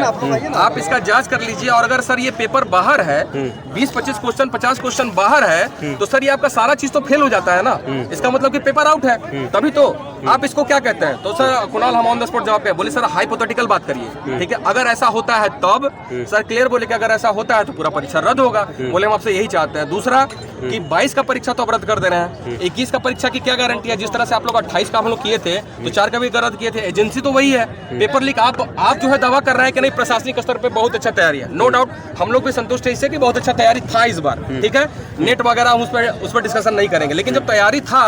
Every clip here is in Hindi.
आप इसका जांच कर लीजिए। और अगर सर ये पेपर बाहर है, 20-25 क्वेश्चन 50 क्वेश्चन बाहर है, तो सर ये आपका सारा चीज तो फेल हो जाता है ना। इसका मतलब कि पेपर आउट है, तभी तो आप इसको क्या कहते हैं। तो सर कुणाल हम ऑन द स्पॉट जवाब पे बोले सर हाइपोथेटिकल बात करिए, ठीक है। अगर ऐसा होता है तब सर क्लियर बोले कि अगर ऐसा होता है तो पूरा परीक्षा रद्द होगा। बोले हम आपसे यही चाहते हैं। दूसरा कि 22 का परीक्षा तो आप रद्द कर दे रहे हैं, 21 का परीक्षा की क्या गारंटी है। जिस तरह से आप लोग 28 का हम लोग किए थे तो 4 का भी रद्द किए थे। एजेंसी तो वही है, पेपर लीक आप जो है दावा कर रहे हैं कि नहीं प्रशासनिक स्तर पे बहुत अच्छा तैयारी है। नो डाउट हम लोग भी संतुष्ट है इससे कि बहुत अच्छा तैयारी था इस बार, ठीक है। नेट वगैरह हम उस पर डिस्कशन नहीं करेंगे, लेकिन जब तैयारी था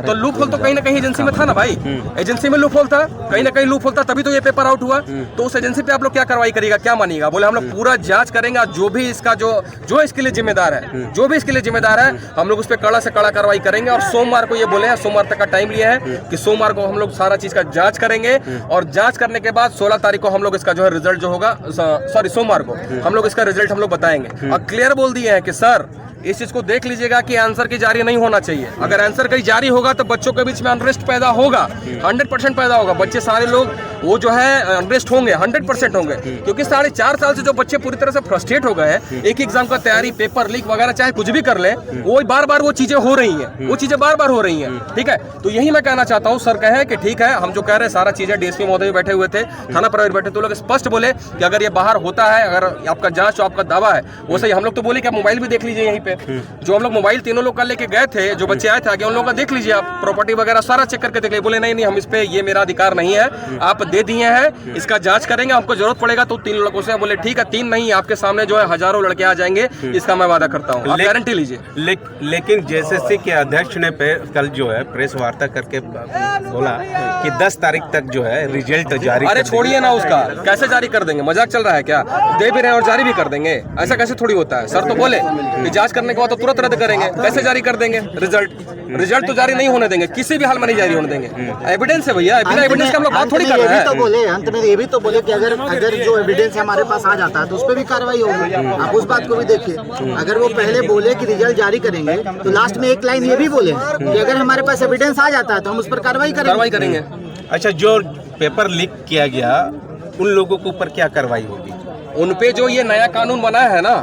तो लूप होल तो कहीं ना कहीं एजेंसी में था ना भाई। एजेंसी में लूप होल था, कहीं ना कहीं लूप होल था, तभी तो ये पेपर आउट हुआ। तो उस एजेंसी पे आप लोग क्या कार्रवाई करेगा, क्या मानिएगा। बोले हम लोग पूरा जांच करेंगे, जो भी इसका जो इसके लिए जिम्मेदार है, जो भी इसके लिए जिम्मेदार है, हम लोग उस पर कड़ा से कड़ा कार्रवाई करेंगे। और सोमवार को ये बोले हैं, सोमवार तक का टाइम लिया है कि सोमवार को हम लोग सारा चीज का जांच करेंगे। और जांच करने के बाद 16 तारीख को हम लोग इसका जो है रिजल्ट जो होगा, सॉरी सोमवार को हम लोग इसका रिजल्ट हम लोग बताएंगे। और क्लियर बोल दिए हैं कि सर इस चीज को देख लीजिएगा कि आंसर की जारी नहीं होना चाहिए। अगर आंसर की जारी होगा तो बच्चों के बीच में अनरेस्ट पैदा होगा, 100% पैदा होगा। बच्चे सारे लोग वो जो है अनरेस्ट होंगे, 100% होंगे, क्योंकि 4.5 साल से जो बच्चे पूरी तरह से फ्रस्ट्रेट हो गए हैं, एक एग्जाम का तैयारी, पेपर लीक वगैरह चाहे कुछ भी कर ले, वो बार बार वो चीजें हो रही हैं, वो चीजें बार बार हो रही हैं, ठीक है। तो यही मैं कहना चाहता हूँ। सर कहे कि ठीक है, हम जो कह रहे हैं सारा चीजें, डीएसपी महोदय बैठे हुए थे, थाना प्रभारी बैठे, तो लोग स्पष्ट बोले कि अगर ये बाहर होता है, अगर आपका जांच और आपका दावा है वो सही। हम लोग तो बोले कि आप मोबाइल भी देख लीजिए, यहीं पे जो हम लोग मोबाइल तीनों लोग का लेके गए थे, जो बच्चे आए थे आगे, उन लोगों का देख लीजिए आप, प्रॉपर्टी वगैरह सारा चेक करके देख लीजिए। बोले नहीं हम इस पे, ये मेरा अधिकार नहीं है, आप दे दिए हैं, इसका जांच करेंगे, हमको जरूरत पड़ेगा तो 3 लड़कों से। बोले ठीक है, 3 नहीं, आपके सामने जो है हजारों लड़के आ जाएंगे, इसका मैं वादा करता हूँ, गारंटी लीजिए। लेकिन जेएसएससी के अध्यक्ष ने कल जो है प्रेस वार्ता करके बोला कि 10 तारीख तक जो है रिजल्ट जारी। अरे छोड़िए ना, उसका कैसे जारी कर देंगे, मजाक चल रहा है क्या। दे भी रहे हैं और जारी भी कर देंगे, ऐसा कैसे थोड़ी होता है। सर तो बोले कि जांच करने के बाद तो तुरंत रद्द करेंगे, कैसे जारी कर देंगे रिजल्ट तो जारी नहीं होने देंगे, किसी भी हाल में नहीं जारी होने देंगे। एविडेंस है भैया, बिना एविडेंस के हम लोग बात थोड़ी कर रहे हैं। तो बोले अंत में ये भी तो बोले कि अगर जो एविडेंस हमारे पास आ जाता है तो उस पर भी कार्रवाई होगी। आप उस बात को भी देखिए, अगर वो पहले बोले कि रिजल्ट जारी करेंगे तो लास्ट में एक लाइन ये भी बोले कि अगर हमारे पास एविडेंस आ जाता है तो हम उस पर कार्रवाई करेंगे। अच्छा, जो पेपर लीक किया गया उन लोगों के ऊपर क्या कार्रवाई होगी? उनपे जो ये नया कानून बना है ना,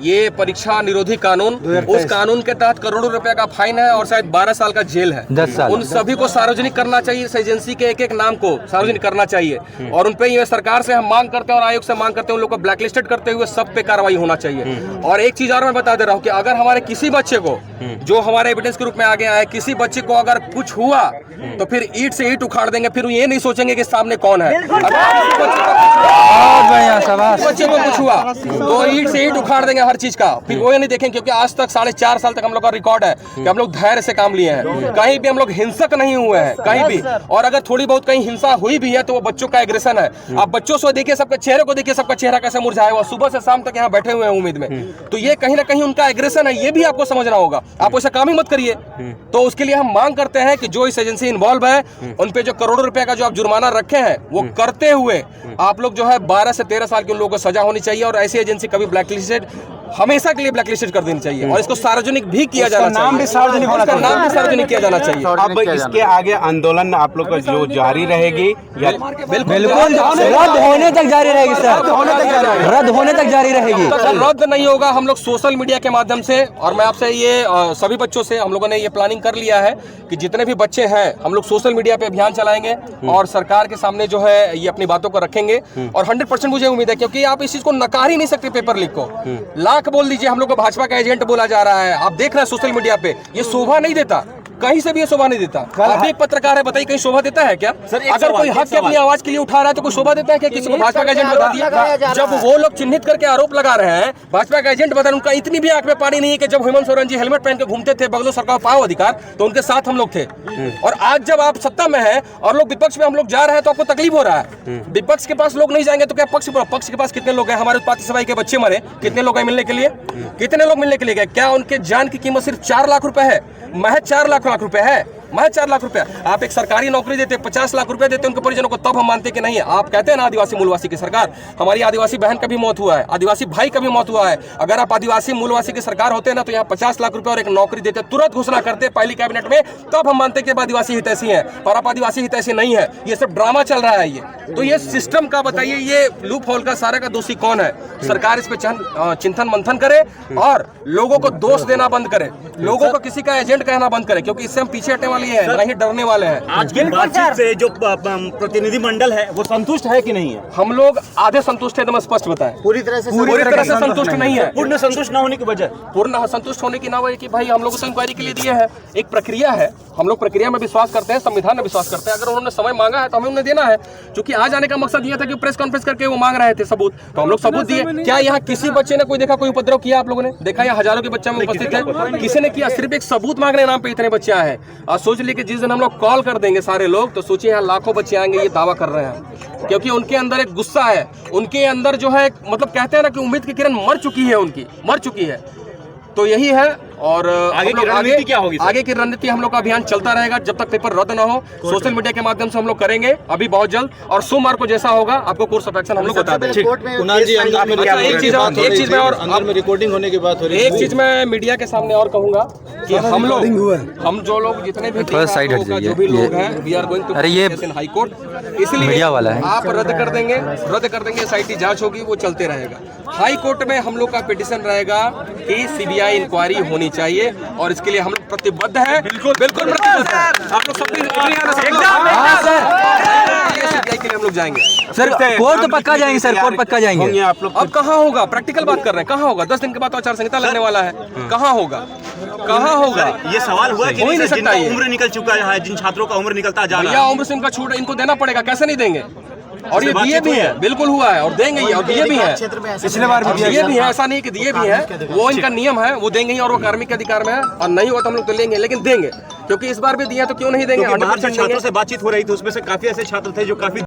ये परीक्षा निरोधी कानून, उस कानून के तहत करोड़ों रुपए का फाइन है और शायद 12 साल का जेल है। 10 साल। उन सभी को सार्वजनिक करना चाहिए, इस एजेंसी के एक नाम को सार्वजनिक करना चाहिए। और उनपे ये सरकार से हम मांग करते हैं और आयोग से मांग करते हैं, उन लोग को ब्लैकलिस्टेड करते हुए सब पे कार्रवाई होना चाहिए। और एक चीज और मैं बता दे रहा हूँ कि अगर हमारे किसी बच्चे को, जो हमारे एविडेंस के रूप में आगे आया है, किसी बच्चे को अगर कुछ हुआ तो फिर ईंट से ईंट उखाड़ देंगे, फिर ये नहीं सोचेंगे कि सामने कौन है। बच्चे को कुछ हुआ तो ईंट से ईंट उखाड़ देंगे हर चीज का, फिर वो ये नहीं देखेंगे। क्योंकि आज तक 4.5 साल तक हम लोग का रिकॉर्ड है कि हम लोग धैर्य से काम लिए हैं, कहीं भी हम लोग हिंसक नहीं हुए हैं कहीं भी। और अगर थोड़ी बहुत कहीं हिंसा हुई भी है तो वो बच्चों का एग्रेशन है। आप बच्चों से देखिए, सबके चेहरे को देखिए, सबका चेहरा कैसे मुरझाया हुआ, सुबह से शाम तक यहाँ बैठे हुए हैं उम्मीद में। तो ये कहीं ना कहीं उनका एग्रेशन है, ये भी आपको समझना होगा। आप वैसा काम ही मत करिए। तो उसके लिए हम मांग करते हैं कि जो इस एजेंसी इन्वॉल्व है, उन पे जो करोड़ों रुपए का जो आप जुर्माना रखे हैं, वो करते हुए आप लोग जो है 12 से 13 साल के उन लोगों को सजा होनी चाहिए। और ऐसी एजेंसी कभी ब्लैकलिस्टेड, हमेशा के लिए ब्लैकलिस्टेड कर देनी चाहिए। और इसको सार्वजनिक भी किया जाना चाहिए, नाम भी सार्वजनिक होना चाहिए, नाम भी सार्वजनिक किया जाना चाहिए। अब इसके आगे आंदोलन आप लोग का जो जारी रहेगी या बिल्कुल रद्द होने तक जारी रहेगी सर, रद्द होने तक जारी रहेगी। तो सर रद्द नहीं होगा, हम लोग सोशल मीडिया के माध्यम से, और मैं आपसे ये सभी बच्चों से हम लोगों ने ये प्लानिंग कर लिया है कि जितने भी बच्चे हैं हम लोग सोशल मीडिया पे अभियान चलाएंगे और सरकार के सामने जो है ये अपनी बातों को रखेंगे। और 100% मुझे उम्मीद है, क्योंकि आप इस चीज को नकार ही नहीं सकते। पेपर लीक को लाख बोल दीजिए, हम लोग को भाजपा का एजेंट बोला जा रहा है, आप देख रहे हैं सोशल मीडिया पे, ये शोभा नहीं देता, कहीं से भी ये शोभा नहीं देता। आप एक पत्रकार है, बताइए कहीं शोभा देता है क्या? अगर कोई हक के अपनी आवाज के लिए उठा रहा है तो कोई शोभा देता है क्या? किसी को भाजपा का एजेंट बता दिया? जब वो लोग चिन्हित करके आरोप लगा रहे हैं भाजपा का एजेंट बता, उनका इतनी भी आंख में पानी नहीं है कि जब हेमंत सोरेन जी हेलमेट पहन के घूमते थे, बगलों सरकार पाओ अधिकार, तो उनके साथ हम लोग थे। और आज जब आप सत्ता में है और लोग विपक्ष में हम लोग जा रहे हैं तो आपको तकलीफ हो रहा है। विपक्ष के पास लोग नहीं जाएंगे तो क्या पक्ष के पास कितने लोग हैं? हमारे उत्पाती सफाई के बच्चे मरे, कितने लोग हैं मिलने के लिए? कितने लोग मिलने के लिए गए? क्या उनके जान की कीमत सिर्फ 4 लाख रुपए है? महज 4 लाख रुपए है? महज 4 लाख रुपया। आप एक सरकारी नौकरी देते 50 लाख रुपया देते उनके परिजनों को, तब हम मानते कि नहीं है। आप कहते हैं ना आदिवासी मूलवासी की सरकार, हमारी आदिवासी बहन का भी मौत हुआ है, आदिवासी भाई का भी मौत हुआ है। अगर आप आदिवासी मूलवासी की सरकार होते ना तो यहाँ 50 लाख रुपया और एक नौकरी देते, तुरंत घोषणा करते पहली कैबिनेट में, तब हम मानते कि आप आदिवासी हितैषी हैं। पर आप आदिवासी हितैषी नहीं है, ये सब ड्रामा चल रहा है। ये तो ये सिस्टम का बताइए, ये लूप होल का सारा का दोषी कौन है? सरकार इस पे चिंतन मंथन करे और लोगों को दोष देना बंद करे, लोगों को किसी का एजेंट कहना बंद करे, क्योंकि इससे हम पीछे हटने वाले हैं, नहीं डरने वाले हैं। आज की बातचीत से जो प्रतिनिधि मंडल है वो संतुष्ट है कि नहीं है? हम लोग आधे संतुष्ट है, एकदम स्पष्ट बताएं। पूरी तरह से संतुष्ट नहीं है। पूर्ण संतुष्ट न होने की वजह, पूर्ण संतुष्ट होने की ना वजह कि भाई हम लोग तो इंक्वायरी के लिए दिए हैं, एक प्रक्रिया है, हम लोग प्रक्रिया में विश्वास करते हैं, संविधान में विश्वास करते हैं। अगर उन्होंने समय मांगा है तो हमें उन्हें देना है, क्योंकि आज आने का मकसद ये था कि प्रेस कॉन्फ्रेंस करके वो मांग रहे थे सबूत, तो हम लोग सबूत दिए। क्या यहाँ किसी बच्चे ने कोई देखा कोई उपद्रव किया? आप लोगों ने देखा? यहाँ हजारों के बच्चे में उपस्थित है, किसी ने किया? सिर्फ एक सबूत मांगने नाम पे इतने बच्चे आए हैं। और सोच लिए कि जिस दिन हम लोग कॉल कर देंगे सारे लोग, तो सोचिए यहाँ लाखों बच्चे आएंगे, ये दावा कर रहे हैं, क्योंकि उनके अंदर एक गुस्सा है, उनके अंदर जो है मतलब कहते हैं ना कि उम्मीद की किरण मर चुकी है, उनकी मर चुकी है। तो यही है। और आगे की रणनीति क्या होगी? आगे की रणनीति हम लोग का अभियान चलता रहेगा जब तक पेपर रद्द ना हो। सोशल मीडिया के माध्यम से हम लोग करेंगे अभी बहुत जल्द, और सोमवार को जैसा होगा आपको कोर्स ऑफ एक्शन हम लोग बता देंगे। कुणाल जी, एक चीज में और अंदर में रिकॉर्डिंग होने की बात हो रही है। एक चीज मैं मीडिया के सामने और कहूंगा कि हम जो लोग जितने भी साइड हट जाइए, जो भी लोग हैं, वी आर गोइंग टू अरे ये हाई कोर्ट, इसलिए मीडिया वाला है। आप रद्द कर देंगे, एसआईटी जांच होगी, वो चलते रहेगा। हाई कोर्ट में हम लोग का पिटीशन रहेगा कि सीबीआई इंक्वायरी होनी चाहिए, और इसके लिए हम लोग प्रतिबद्ध हैं। बिल्कुल प्रतिबद्ध हैं। आप लोग सब सीबीआई के लिए हम लोग जाएंगे सर, कोर्ट तो पक्का जाएंगे सर, कोर्ट पक्का जाएंगे। आप लोग अब कहाँ होगा? प्रैक्टिकल बात कर रहे हैं, कहाँ होगा? 10 दिन के बाद तो आचार संहिता लगने वाला है, कहाँ होगा? कहाँ होगा? ये सवाल हुआ कि हो ही नहीं नहीं, सकता जिनका ये। उम्र निकल चुका है, जिन छात्रों का उम्र निकलता जा रहा भैया है, उम्र से इनका छूट इनको देना पड़ेगा, कैसे नहीं देंगे? और ये दिए भी है, बिल्कुल हुआ है, और देंगे ही, और दिए भी है, पिछले बार और दिए भी है, ऐसा नहीं कि दिए भी है, वो इनका नियम है, वो देंगे ही, और वो कार्मिक के अधिकार में है, और नहीं हुआ तो हम लोग तो लेंगे, लेकिन देंगे, क्योंकि इस बार भी दिया तो क्यों नहीं देंगे? क्योंकि बाहर से 100% छात्रों देंगे। से बातचीत हो रही थी, उसमें से काफी ऐसे छात्र थे जो काफी